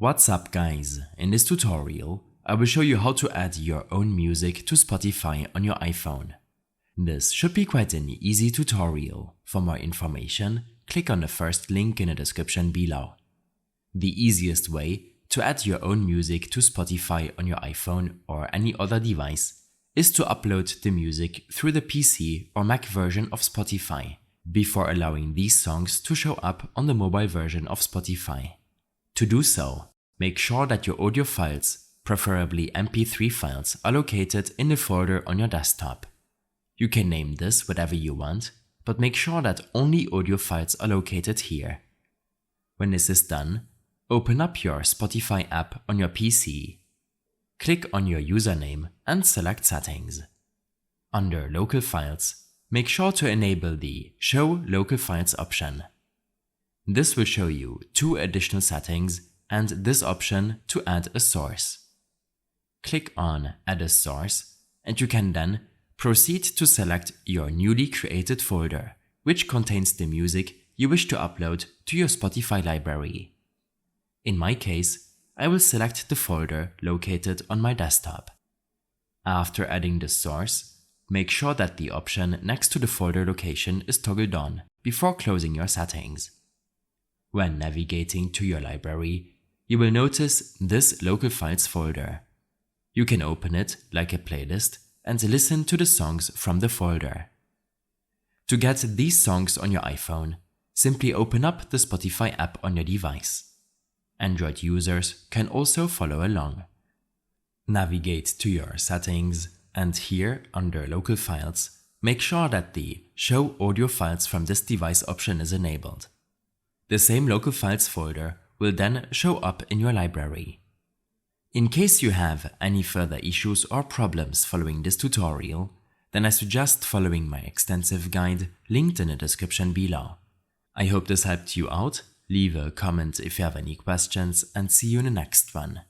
What's up guys, in this tutorial I will show you how to add your own music to Spotify on your iPhone. This should be quite an easy tutorial. For more information, click on the first link in the description below. The easiest way to add your own music to Spotify on your iPhone or any other device is to upload the music through the PC or Mac version of Spotify before allowing these songs to show up on the mobile version of Spotify. To do so, make sure that your audio files, preferably MP3 files, are located in the folder on your desktop. You can name this whatever you want, but make sure that only audio files are located here. When this is done, open up your Spotify app on your PC. Click on your username and select Settings. Under Local Files, make sure to enable the Show Local Files option. This will show you two additional settings and this option to add a source. Click on Add a Source and you can then proceed to select your newly created folder, which contains the music you wish to upload to your Spotify library. In my case, I will select the folder located on my desktop. After adding the source, make sure that the option next to the folder location is toggled on before closing your settings. When navigating to your library, you will notice this Local Files folder. You can open it like a playlist and listen to the songs from the folder. To get these songs on your iPhone, simply open up the Spotify app on your device. Android users can also follow along. Navigate to your settings and here under Local Files, make sure that the Show Audio Files from this device option is enabled. The same Local Files folder will then show up in your library. In case you have any further issues or problems following this tutorial, then I suggest following my extensive guide linked in the description below. I hope this helped you out. Leave a comment if you have any questions and see you in the next one.